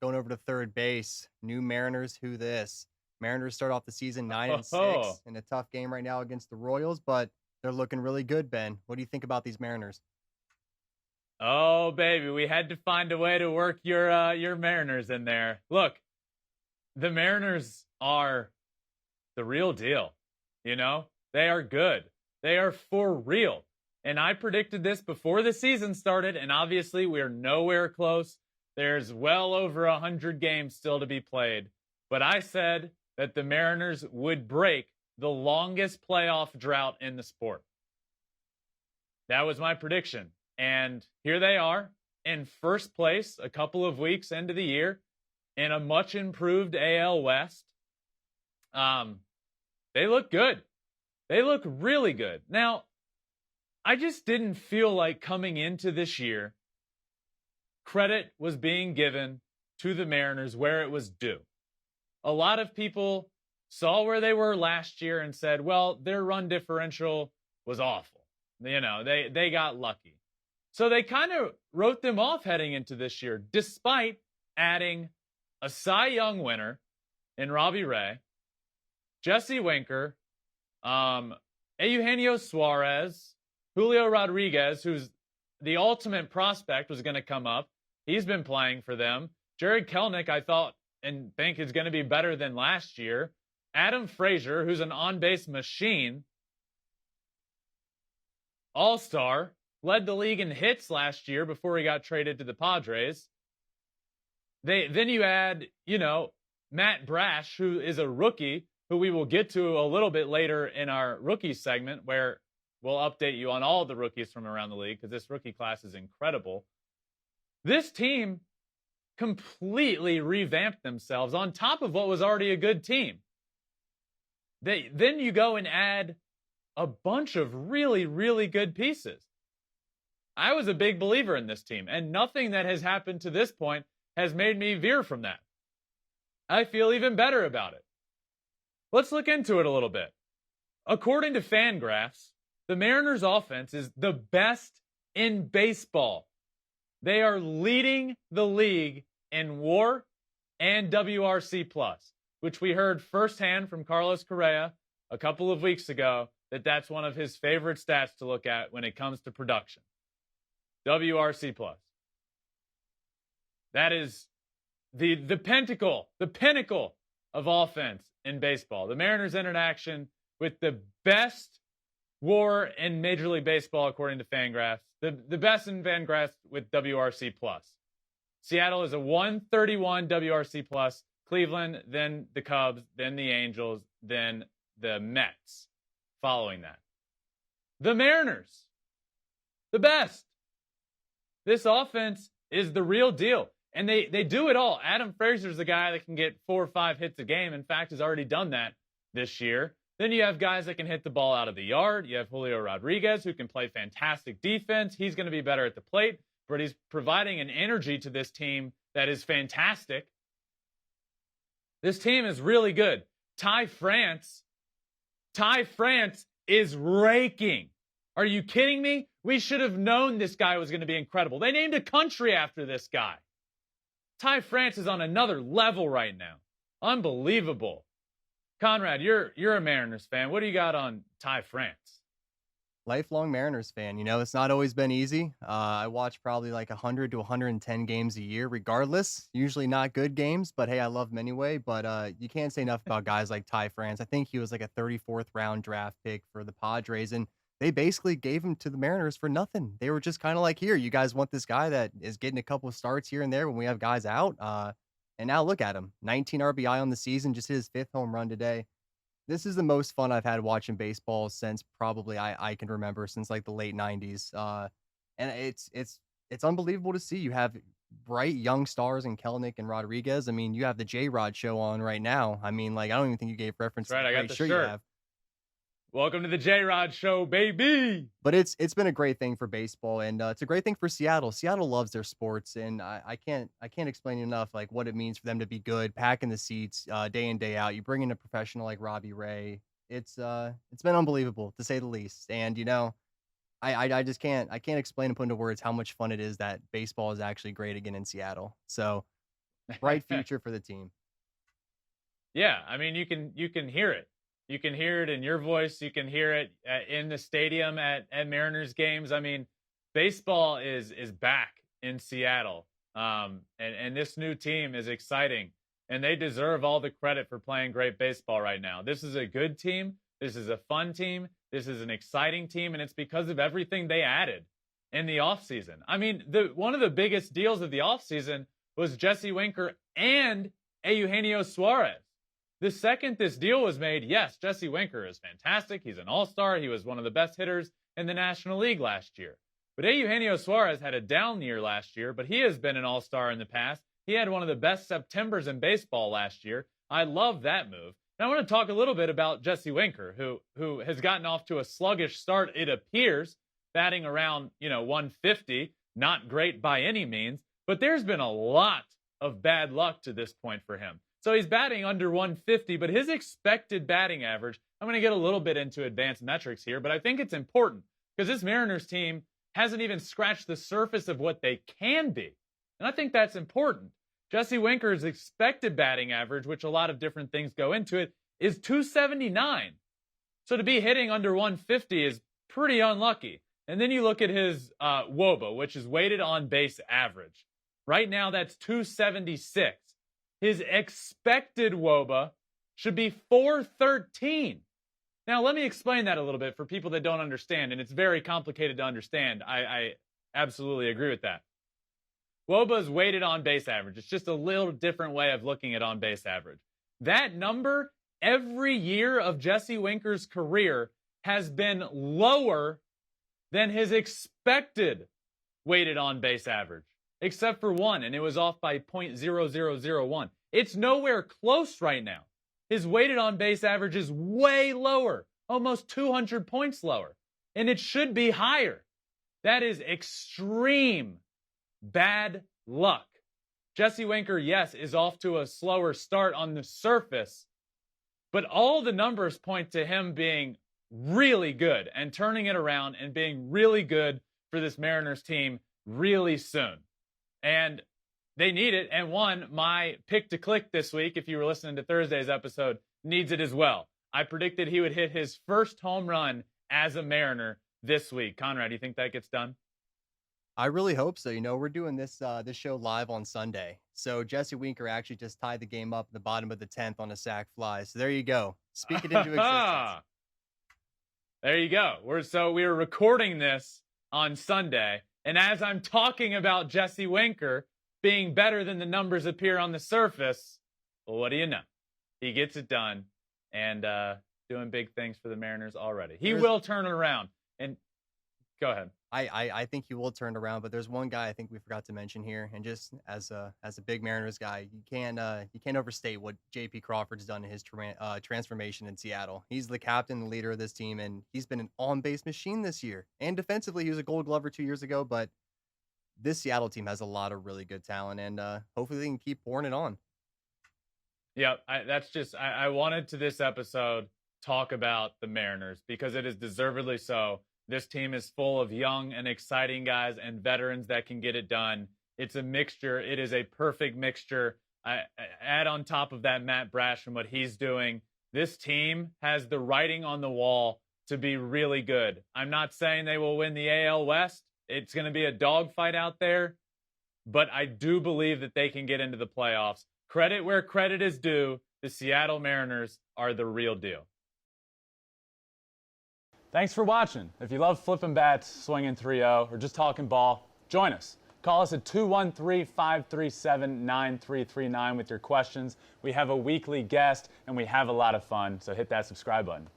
going over to third base. New Mariners, who this? Mariners start off the season 9 and Oh, 6 in a tough game right now against the Royals, but they're looking really good, Ben. What do you think about these Mariners? oh, baby, we had to find a way to work your Mariners in there. Look, the Mariners are the real deal. You know, they are good. They are for real. And I predicted this before the season started, and obviously we're nowhere close. There's well over 100 games still to be played. But I said that the Mariners would break the longest playoff drought in the sport. That was my prediction. And here they are in first place a couple of weeks into the year in a much improved AL West. They look good. They look really good. Now, I just didn't feel like coming into this year, credit was being given to the Mariners where it was due. A lot of people saw where they were last year and said, well, their run differential was awful. You know, they got lucky. So they kind of wrote them off heading into this year, despite adding a Cy Young winner in Robbie Ray, Jesse Winker, Eugenio Suarez, Julio Rodriguez, who's the ultimate prospect, was going to come up. He's been playing for them. Jared Kelenic, I thought and think is going to be better than last year. Adam Frazier, who's an on-base machine, all-star, led the league in hits last year before he got traded to the Padres. Then you add, Matt Brash, who is a rookie, who we will get to a little bit later in our rookie segment, where we'll update you on all the rookies from around the league, because this rookie class is incredible. This team completely revamped themselves on top of what was already a good team. Then you go and add a bunch of really, really good pieces. I was a big believer in this team, and nothing that has happened to this point has made me veer from that. I feel even better about it. Let's look into it a little bit. According to Fangraphs, the Mariners' offense is the best in baseball. They are leading the league in WAR and WRC+, which we heard firsthand from Carlos Correa a couple of weeks ago, that's one of his favorite stats to look at when it comes to production. WRC+. That is the pinnacle of offense in baseball. The Mariners enter action with the best WAR in Major League Baseball, according to Fangraphs. The best in Fangraphs with WRC+. Seattle is a 131 WRC+. Cleveland, then the Cubs, then the Angels, then the Mets following that. The Mariners, the best. This offense is the real deal. And they do it all. Adam Frazier's the guy that can get 4 or 5 hits a game. In fact, has already done that this year. Then you have guys that can hit the ball out of the yard. You have Julio Rodriguez, who can play fantastic defense. He's going to be better at the plate, but he's providing an energy to this team that is fantastic. This team is really good. Ty France is raking. Are you kidding me? We should have known this guy was going to be incredible. They named a country after this guy. Ty France is on another level right now. Unbelievable. Conrad, you're a Mariners fan. What do you got on Ty France? Lifelong Mariners fan. It's not always been easy. I watch probably like 100 to 110 games a year, regardless. Usually not good games, but hey, I love them anyway. But you can't say enough about guys like Ty France. I think he was like a 34th round draft pick for the Padres, and they basically gave him to the Mariners for nothing. They were just kind of like, here, you guys want this guy that is getting a couple of starts here and there when we have guys out. And now look at him, 19 RBI on the season, just hit his 5th home run today. This is the most fun I've had watching baseball since probably I can remember, since like the late 90s. And it's unbelievable to see. You have bright young stars in Kelenic and Rodriguez. I mean, you have the J-Rod show on right now. I mean, like, I don't even think you gave reference That's right, to the I got great the shirt you shirt. have. Welcome to the J-Rod Show, baby. But it's been a great thing for baseball, and it's a great thing for Seattle. Seattle loves their sports, and I can't explain enough like what it means for them to be good, packing the seats day in, day out. You bring in a professional like Robbie Ray. It's been unbelievable to say the least. And I just can't explain and put into words how much fun it is that baseball is actually great again in Seattle. So bright future for the team. Yeah, I mean, you can hear it. You can hear it in your voice. You can hear it in the stadium at Mariners games. I mean, baseball is back in Seattle, and this new team is exciting, and they deserve all the credit for playing great baseball right now. This is a good team. This is a fun team. This is an exciting team, and it's because of everything they added in the offseason. I mean, one of the biggest deals of the offseason was Jesse Winker and Eugenio Suarez. The second this deal was made, yes, Jesse Winker is fantastic. He's an all-star. He was one of the best hitters in the National League last year. But Eugenio Suarez had a down year last year, but he has been an all-star in the past. He had one of the best Septembers in baseball last year. I love that move. Now I want to talk a little bit about Jesse Winker, who has gotten off to a sluggish start, it appears, batting around, 150. Not great by any means, but there's been a lot of bad luck to this point for him. So he's batting under 150, but his expected batting average, I'm going to get a little bit into advanced metrics here, but I think it's important because this Mariners team hasn't even scratched the surface of what they can be. And I think that's important. Jesse Winker's expected batting average, which a lot of different things go into it, is 279. So to be hitting under 150 is pretty unlucky. And then you look at his WOBA, which is weighted on base average. Right now, that's 276. His expected WOBA should be 413. Now, let me explain that a little bit for people that don't understand, and it's very complicated to understand. I absolutely agree with that. WOBA is weighted on base average. It's just a little different way of looking at on base average. That number, every year of Jesse Winker's career, has been lower than his expected weighted on base average, except for one, and it was off by 0.0001. It's nowhere close right now. His weighted on base average is way lower, almost 200 points lower, and it should be higher. That is extreme bad luck. Jesse Winker, yes, is off to a slower start on the surface, but all the numbers point to him being really good and turning it around and being really good for this Mariners team really soon. And they need it. And my pick to click this week, if you were listening to Thursday's episode, needs it as well. I predicted he would hit his first home run as a Mariner this week. Conrad, do you think that gets done? I really hope so. We're doing this show live on Sunday. So Jesse Winker actually just tied the game up in the bottom of the 10th on a sac fly. So there you go. Speak it into existence. There you go. We were recording this on Sunday. And as I'm talking about Jesse Winker being better than the numbers appear on the surface, well, what do you know? He gets it done and doing big things for the Mariners already. He will turn it around. And go ahead. I think he will turn around, but there's one guy I think we forgot to mention here, and just as a big Mariners guy, you can't overstate what J.P. Crawford's done in his transformation in Seattle. He's the captain, the leader of this team, and he's been an on-base machine this year. And defensively, he was a Gold Glover 2 years ago, but this Seattle team has a lot of really good talent, and hopefully they can keep pouring it on. Yeah, I wanted to this episode talk about the Mariners because it is deservedly so. This team is full of young and exciting guys and veterans that can get it done. It's a mixture. It is a perfect mixture. I add on top of that Matt Brash and what he's doing. This team has the writing on the wall to be really good. I'm not saying they will win the AL West. It's going to be a dogfight out there, but I do believe that they can get into the playoffs. Credit where credit is due. The Seattle Mariners are the real deal. Thanks for watching. If you love Flippin Bats, swinging 3-0, or just talking ball, join us. Call us at 213-537-9339 with your questions. We have a weekly guest, and we have a lot of fun, so hit that subscribe button.